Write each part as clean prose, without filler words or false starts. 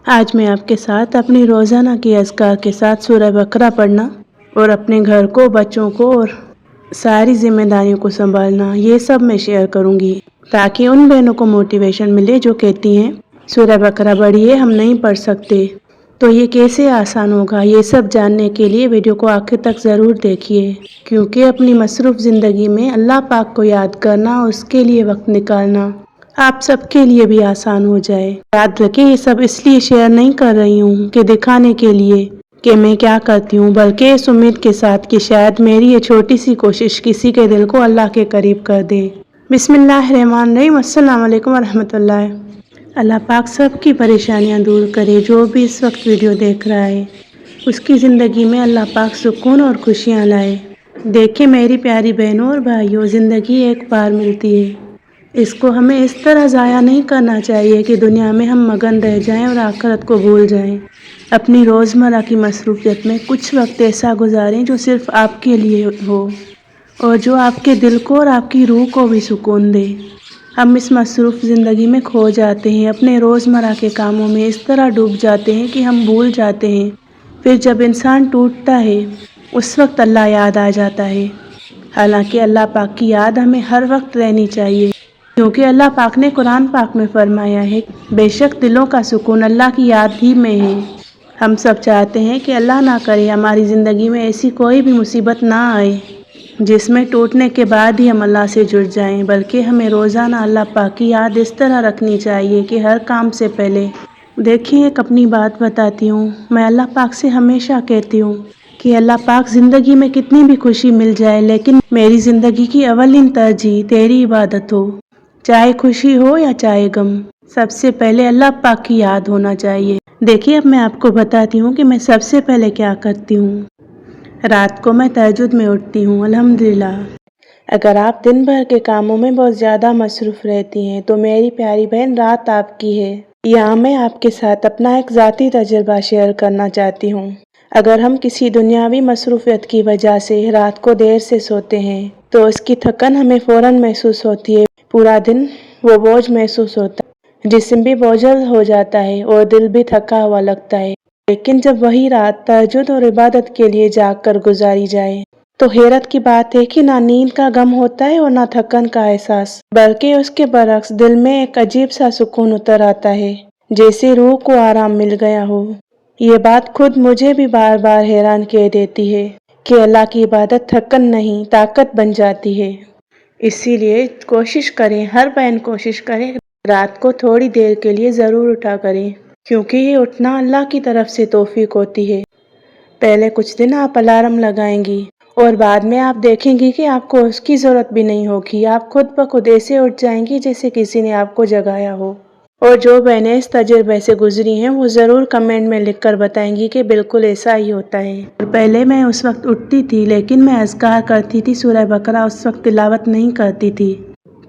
آج میں آپ کے ساتھ اپنی روزانہ کی اذکار کے ساتھ سورہ بقرہ پڑھنا اور اپنے گھر کو، بچوں کو اور ساری ذمہ داریوں کو سنبھالنا، یہ سب میں شیئر کروں گی تاکہ ان بہنوں کو موٹیویشن ملے جو کہتی ہیں سورہ بقرہ پڑھیے، ہم نہیں پڑھ سکتے، تو یہ کیسے آسان ہوگا۔ یہ سب جاننے کے لیے ویڈیو کو آخر تک ضرور دیکھیے، کیونکہ اپنی مصروف زندگی میں اللہ پاک کو یاد کرنا اور اس کے لیے وقت نکالنا آپ سب کے لیے بھی آسان ہو جائے۔ یاد رکھیں، یہ سب اس لیے شیئر نہیں کر رہی ہوں کہ دکھانے کے لیے کہ میں کیا کرتی ہوں، بلکہ اس امید کے ساتھ کہ شاید میری یہ چھوٹی سی کوشش کسی کے دل کو اللہ کے قریب کر دے۔ بسم اللہ الرحمن الرحیم۔ السلام علیکم ورحمۃ اللہ۔ اللہ پاک سب کی پریشانیاں دور کرے۔ جو بھی اس وقت ویڈیو دیکھ رہا ہے اس کی زندگی میں اللہ پاک سکون اور خوشیاں لائے۔ دیکھیں میری پیاری بہنوں اور بھائیوں، زندگی ایک بار ملتی ہے، اس کو ہمیں اس طرح ضائع نہیں کرنا چاہیے کہ دنیا میں ہم مگن رہ جائیں اور آخرت کو بھول جائیں۔ اپنی روزمرہ کی مصروفیت میں کچھ وقت ایسا گزاریں جو صرف آپ کے لیے ہو اور جو آپ کے دل کو اور آپ کی روح کو بھی سکون دے۔ ہم اس مصروف زندگی میں کھو جاتے ہیں، اپنے روزمرہ کے کاموں میں اس طرح ڈوب جاتے ہیں کہ ہم بھول جاتے ہیں۔ پھر جب انسان ٹوٹتا ہے اس وقت اللہ یاد آ جاتا ہے، حالانکہ اللہ پاک کی یاد ہمیں ہر وقت رہنی چاہیے، کیونکہ اللہ پاک نے قرآن پاک میں فرمایا ہے بے شک دلوں کا سکون اللہ کی یاد ہی میں ہے۔ ہم سب چاہتے ہیں کہ اللہ نہ کرے ہماری زندگی میں ایسی کوئی بھی مصیبت نہ آئے جس میں ٹوٹنے کے بعد ہی ہم اللہ سے جڑ جائیں، بلکہ ہمیں روزانہ اللہ پاک کی یاد اس طرح رکھنی چاہیے کہ ہر کام سے پہلے دیکھیں ایک اپنی بات بتاتی ہوں، میں اللہ پاک سے ہمیشہ کہتی ہوں کہ اللہ پاک زندگی میں کتنی بھی خوشی مل جائے لیکن میری زندگی کی اولین ترجیح تیری عبادت ہو، چاہے خوشی ہو یا چاہے غم، سب سے پہلے اللہ پاک کی یاد ہونا چاہیے۔ دیکھیے اب میں آپ کو بتاتی ہوں کہ میں سب سے پہلے کیا کرتی ہوں۔ رات کو میں تہجد میں اٹھتی ہوں، الحمدللہ۔ اگر آپ دن بھر کے کاموں میں بہت زیادہ مصروف رہتی ہیں تو میری پیاری بہن رات آپ کی ہے۔ یہاں میں آپ کے ساتھ اپنا ایک ذاتی تجربہ شیئر کرنا چاہتی ہوں۔ اگر ہم کسی دنیاوی مصروفیت کی وجہ سے رات کو دیر سے سوتے ہیں تو اس کی تھکن ہمیں فوراً محسوس ہوتی ہے، پورا دن وہ بوجھ محسوس ہوتا ہے، جسم بھی بوجھل ہو جاتا ہے اور دل بھی تھکا ہوا لگتا ہے۔ لیکن جب وہی رات تہجد اور عبادت کے لیے جاگ کر گزاری جائے تو حیرت کی بات ہے کہ نہ نیند کا غم ہوتا ہے اور نہ تھکن کا احساس، بلکہ اس کے برعکس دل میں ایک عجیب سا سکون اتر آتا ہے، جیسے روح کو آرام مل گیا ہو۔ یہ بات خود مجھے بھی بار بار حیران کر دیتی ہے کہ اللہ کی عبادت تھکن نہیں طاقت بن جاتی ہے۔ اسی لیے کوشش کریں، ہر بہن کوشش کریں رات کو تھوڑی دیر کے لیے ضرور اٹھا کریں، کیونکہ یہ اٹھنا اللہ کی طرف سے توفیق ہوتی ہے۔ پہلے کچھ دن آپ الارم لگائیں گی اور بعد میں آپ دیکھیں گی کہ آپ کو اس کی ضرورت بھی نہیں ہوگی، آپ خود بخود ایسے اٹھ جائیں گی جیسے کسی نے آپ کو جگایا ہو۔ اور جو بہنیں اس تجربے سے گزری ہیں وہ ضرور کمنٹ میں لکھ کر بتائیں گی کہ بالکل ایسا ہی ہوتا ہے۔ پہلے میں اس وقت اٹھتی تھی لیکن میں اذکار کرتی تھی سورہ بقرہ، اس وقت تلاوت نہیں کرتی تھی۔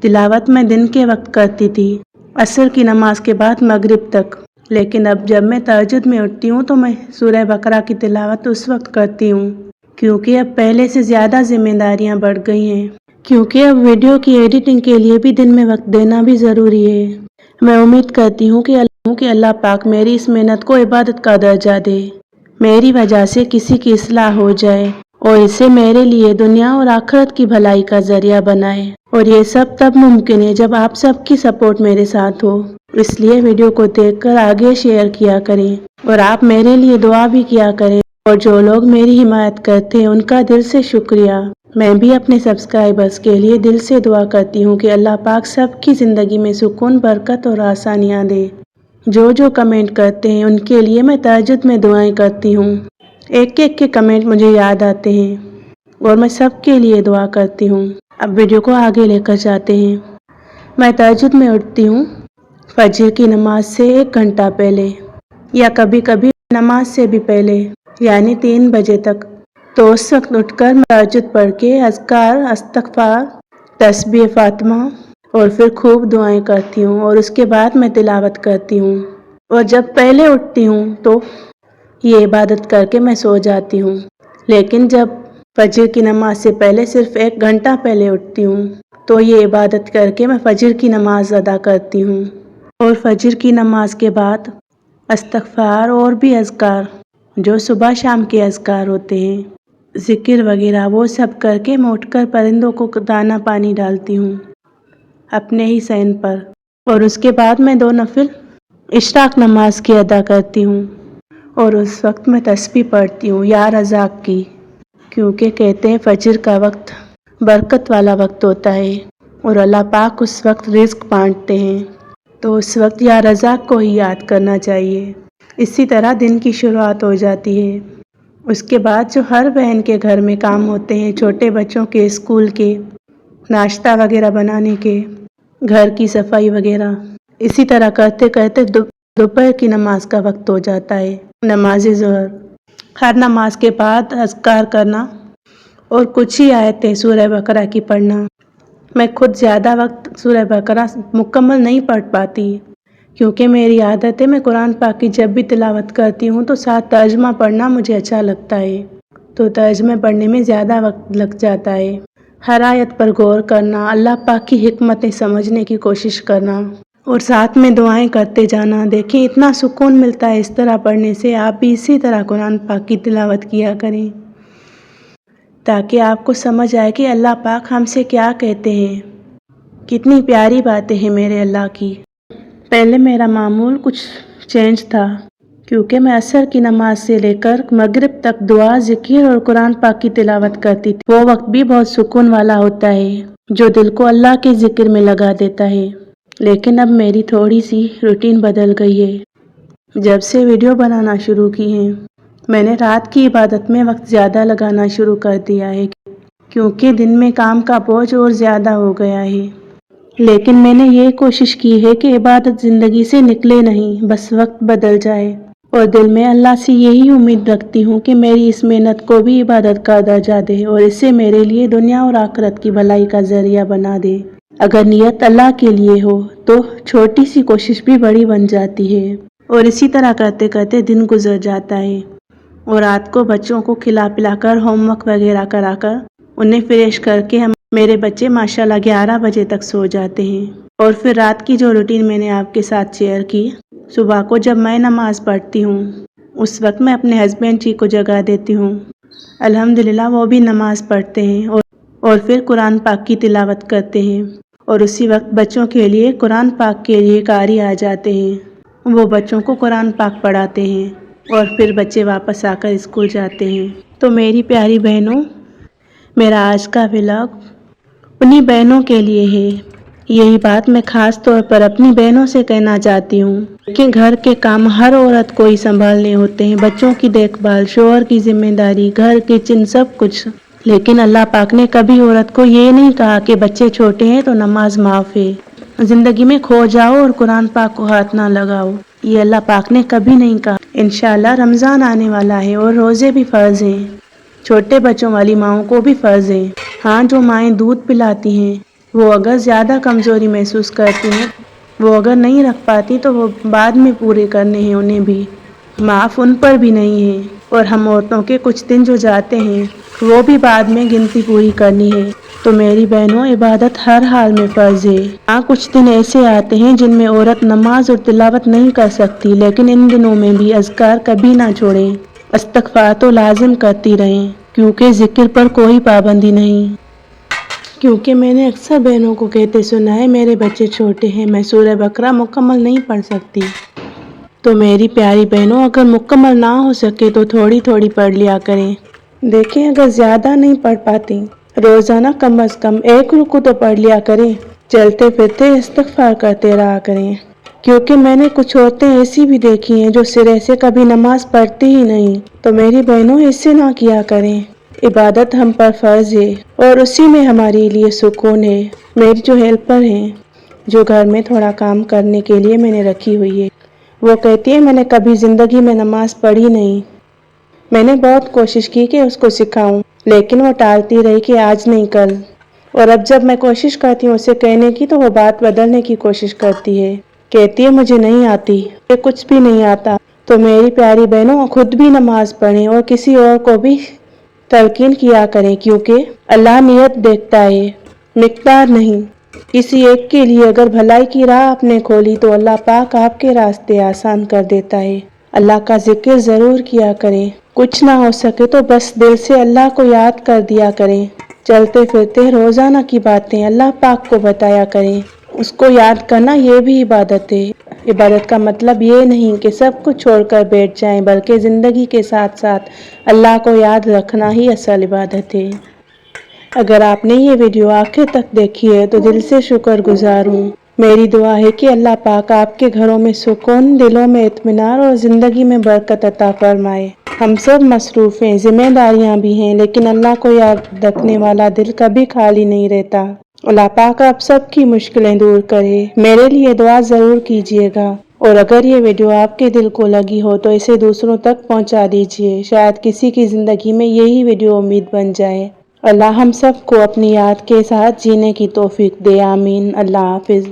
تلاوت میں دن کے وقت کرتی تھی، عصر کی نماز کے بعد مغرب تک، لیکن اب جب میں تہجد میں اٹھتی ہوں تو میں سورہ بقرہ کی تلاوت اس وقت کرتی ہوں، کیونکہ اب پہلے سے زیادہ ذمہ داریاں بڑھ گئی ہیں، کیونکہ اب ویڈیو کی ایڈیٹنگ کے لیے بھی دن میں وقت دینا بھی ضروری ہے۔ میں امید کرتی ہوں کہ اللہ پاک میری اس محنت کو عبادت کا درجہ دے، میری وجہ سے کسی کی اصلاح ہو جائے اور اسے میرے لیے دنیا اور آخرت کی بھلائی کا ذریعہ بنائے، اور یہ سب تب ممکن ہے جب آپ سب کی سپورٹ میرے ساتھ ہو۔ اس لیے ویڈیو کو دیکھ کر آگے شیئر کیا کریں اور آپ میرے لیے دعا بھی کیا کریں، اور جو لوگ میری حمایت کرتے ہیں ان کا دل سے شکریہ۔ میں بھی اپنے سبسکرائبرز کے لیے دل سے دعا کرتی ہوں کہ اللہ پاک سب کی زندگی میں سکون، برکت اور آسانیاں دے۔ جو کمنٹ کرتے ہیں ان کے لیے میں تہجد میں دعائیں کرتی ہوں، ایک ایک کے کمنٹ مجھے یاد آتے ہیں اور میں سب کے لیے دعا کرتی ہوں۔ اب ویڈیو کو آگے لے کر جاتے ہیں۔ میں تہجد میں اٹھتی ہوں فجر کی نماز سے 1 گھنٹہ پہلے، یا کبھی کبھی نماز سے بھی پہلے، یعنی 3 بجے تک۔ تو اس وقت اٹھ کر میں تہجد پڑھ کے اذکار، استغفار، تسبیح فاطمہ اور پھر خوب دعائیں کرتی ہوں، اور اس کے بعد میں تلاوت کرتی ہوں۔ اور جب پہلے اٹھتی ہوں تو یہ عبادت کر کے میں سو جاتی ہوں، لیکن جب فجر کی نماز سے پہلے صرف 1 گھنٹہ پہلے اٹھتی ہوں تو یہ عبادت کر کے میں فجر کی نماز ادا کرتی ہوں، اور فجر کی نماز کے بعد استغفار اور بھی اذکار جو صبح شام کے اذکار ہوتے ہیں، ذکر وغیرہ، وہ سب کر کے میں اٹھ کر پرندوں کو دانہ پانی ڈالتی ہوں اپنے ہی صحن پر، اور اس کے بعد میں 2 نفل اشراق نماز کی ادا کرتی ہوں، اور اس وقت میں تسبیح پڑھتی ہوں یا رزاق کی، کیونکہ کہتے ہیں فجر کا وقت برکت والا وقت ہوتا ہے اور اللہ پاک اس وقت رزق بانٹتے ہیں، تو اس وقت یا رزاق کو ہی یاد کرنا چاہیے۔ اسی طرح دن کی شروعات ہو جاتی ہے۔ اس کے بعد جو ہر بہن کے گھر میں کام ہوتے ہیں، چھوٹے بچوں کے اسکول کے، ناشتہ وغیرہ بنانے کے، گھر کی صفائی وغیرہ، اسی طرح کرتے کرتے دوپہر کی نماز کا وقت ہو جاتا ہے، نماز ظہر۔ ہر نماز کے بعد اذکار کرنا اور کچھ ہی آیتیں سورہ بقرہ کی پڑھنا۔ میں خود زیادہ وقت سورہ بقرہ مکمل نہیں پڑھ پاتی، کیونکہ میری عادت ہے میں قرآن پاک کی جب بھی تلاوت کرتی ہوں تو ساتھ ترجمہ پڑھنا مجھے اچھا لگتا ہے، تو ترجمہ پڑھنے میں زیادہ وقت لگ جاتا ہے۔ ہر آیت پر غور کرنا، اللہ پاک کی حکمتیں سمجھنے کی کوشش کرنا اور ساتھ میں دعائیں کرتے جانا۔ دیکھیں اتنا سکون ملتا ہے اس طرح پڑھنے سے۔ آپ بھی اسی طرح قرآن پاک کی تلاوت کیا کریں تاکہ آپ کو سمجھ آئے کہ اللہ پاک ہم سے کیا کہتے ہیں۔ کتنی پیاری باتیں ہیں میرے اللہ کی۔ پہلے میرا معمول کچھ چینج تھا، کیونکہ میں عصر کی نماز سے لے کر مغرب تک دعا، ذکر اور قرآن پاک کی تلاوت کرتی تھی۔ وہ وقت بھی بہت سکون والا ہوتا ہے جو دل کو اللہ کے ذکر میں لگا دیتا ہے۔ لیکن اب میری تھوڑی سی روٹین بدل گئی ہے۔ جب سے ویڈیو بنانا شروع کی ہیں، میں نے رات کی عبادت میں وقت زیادہ لگانا شروع کر دیا ہے، کیونکہ دن میں کام کا بوجھ اور زیادہ ہو گیا ہے۔ لیکن میں نے یہ کوشش کی ہے کہ عبادت زندگی سے نکلے نہیں، بس وقت بدل جائے، اور دل میں اللہ سے یہی امید رکھتی ہوں کہ میری اس محنت کو بھی عبادت کا درجہ دے اور اسے میرے لیے دنیا اور آخرت کی بھلائی کا ذریعہ بنا دے۔ اگر نیت اللہ کے لیے ہو تو چھوٹی سی کوشش بھی بڑی بن جاتی ہے، اور اسی طرح کرتے کرتے دن گزر جاتا ہے، اور رات کو بچوں کو کھلا پلا کر ہوم ورک وغیرہ کرا کر انہیں فریش کر کے میرے بچے ماشاءاللہ 11 بجے تک سو جاتے ہیں۔ اور پھر رات کی جو روٹین میں نے آپ کے ساتھ شیئر کی، صبح کو جب میں نماز پڑھتی ہوں اس وقت میں اپنے ہسبینڈ جی کو جگا دیتی ہوں، الحمدللہ وہ بھی نماز پڑھتے ہیں اور پھر قرآن پاک کی تلاوت کرتے ہیں، اور اسی وقت بچوں کے لیے قرآن پاک کے لیے قاری آ جاتے ہیں، وہ بچوں کو قرآن پاک پڑھاتے ہیں، اور پھر بچے واپس آ کر اسکول جاتے ہیں۔ تو میری پیاری بہنوں، میرا آج کا ولاگ انہی بہنوں کے لیے ہے۔ یہی بات میں خاص طور پر اپنی بہنوں سے کہنا چاہتی ہوں کہ گھر کے کام ہر عورت کو ہی سنبھالنے ہوتے ہیں، بچوں کی دیکھ بھال، شوہر کی ذمہ داری، گھر کچن سب کچھ، لیکن اللہ پاک نے کبھی عورت کو یہ نہیں کہا کہ بچے چھوٹے ہیں تو نماز معاف ہے، زندگی میں کھو جاؤ اور قرآن پاک کو ہاتھ نہ لگاؤ، یہ اللہ پاک نے کبھی نہیں کہا۔ انشاءاللہ رمضان آنے والا ہے اور روزے بھی فرض ہیں، چھوٹے بچوں والی ماؤں کو بھی فرض ہیں۔ ہاں، جو مائیں دودھ پلاتی ہیں وہ اگر زیادہ کمزوری محسوس کرتی ہیں، وہ اگر نہیں رکھ پاتی تو وہ بعد میں پورے کرنے ہیں، انہیں بھی معاف ان پر بھی نہیں ہے، اور ہم عورتوں کے کچھ دن جو جاتے ہیں وہ بھی بعد میں گنتی پوری کرنی ہے۔ تو میری بہنوں، عبادت ہر حال میں فرض ہے۔ ہاں، کچھ دن ایسے آتے ہیں جن میں عورت نماز اور تلاوت نہیں کر سکتی، لیکن ان دنوں میں بھی اذکار کبھی نہ چھوڑیں، استغفار تو لازم کرتی رہیں، کیونکہ ذکر پر کوئی پابندی نہیں۔ کیونکہ میں نے اکثر بہنوں کو کہتے سنا ہے میرے بچے چھوٹے ہیں، میں سورہ بقرہ مکمل نہیں پڑھ سکتی۔ تو میری پیاری بہنوں، اگر مکمل نہ ہو سکے تو تھوڑی تھوڑی پڑھ لیا کریں۔ دیکھیں اگر زیادہ نہیں پڑھ پاتی، روزانہ کم از کم 1 رکوع تو پڑھ لیا کریں، چلتے پھرتے استغفار کرتے رہا کریں، کیونکہ میں نے کچھ عورتیں ایسی بھی دیکھی ہیں جو سرے سے کبھی نماز پڑھتی ہی نہیں۔ تو میری بہنوں، ایسے نہ کیا کریں، عبادت ہم پر فرض ہے اور اسی میں ہمارے لیے سکون ہے۔ میری جو ہیلپر ہیں، جو گھر میں تھوڑا کام کرنے کے لیے میں نے رکھی ہوئی ہے، وہ کہتی ہے میں نے کبھی زندگی میں نماز پڑھی نہیں۔ میں نے بہت کوشش کی کہ اس کو سکھاؤں، لیکن وہ ٹالتی رہی کہ آج نہیں کل، اور اب جب میں کوشش کرتی ہوں اسے کہنے کی تو وہ بات بدلنے کی کوشش کرتی ہے، کہتی ہے مجھے نہیں آتی، یہ کچھ بھی نہیں آتا۔ تو میری پیاری بہنوں، خود بھی نماز پڑھیں اور کسی اور کو بھی تلقین کیا کریں، کیونکہ اللہ نیت دیکھتا ہے، مقدار نہیں۔ کسی ایک کے لیے اگر بھلائی کی راہ آپ نے کھولی تو اللہ پاک آپ کے راستے آسان کر دیتا ہے۔ اللہ کا ذکر ضرور کیا کریں، کچھ نہ ہو سکے تو بس دل سے اللہ کو یاد کر دیا کریں۔ چلتے پھرتے روزانہ کی باتیں اللہ پاک کو بتایا کریں، اس کو یاد کرنا یہ بھی عبادت ہے۔ عبادت کا مطلب یہ نہیں کہ سب کچھ چھوڑ کر بیٹھ جائیں، بلکہ زندگی کے ساتھ ساتھ اللہ کو یاد رکھنا ہی اصل عبادت ہے۔ اگر آپ نے یہ ویڈیو آخر تک دیکھی ہے تو دل سے شکر گزار ہوں۔ میری دعا ہے کہ اللہ پاک آپ کے گھروں میں سکون، دلوں میں اطمینان اور زندگی میں برکت عطا فرمائے۔ ہم سب مصروف ہیں، ذمہ داریاں بھی ہیں، لیکن اللہ کو یاد رکھنے والا دل کبھی خالی نہیں رہتا۔ اللہ پاک آپ سب کی مشکلیں دور کرے۔ میرے لیے دعا ضرور کیجیے گا، اور اگر یہ ویڈیو آپ کے دل کو لگی ہو تو اسے دوسروں تک پہنچا دیجیے، شاید کسی کی زندگی میں یہی ویڈیو امید بن جائے۔ اللہ ہم سب کو اپنی یاد کے ساتھ جینے کی توفیق دے، آمین۔ اللہ حافظ۔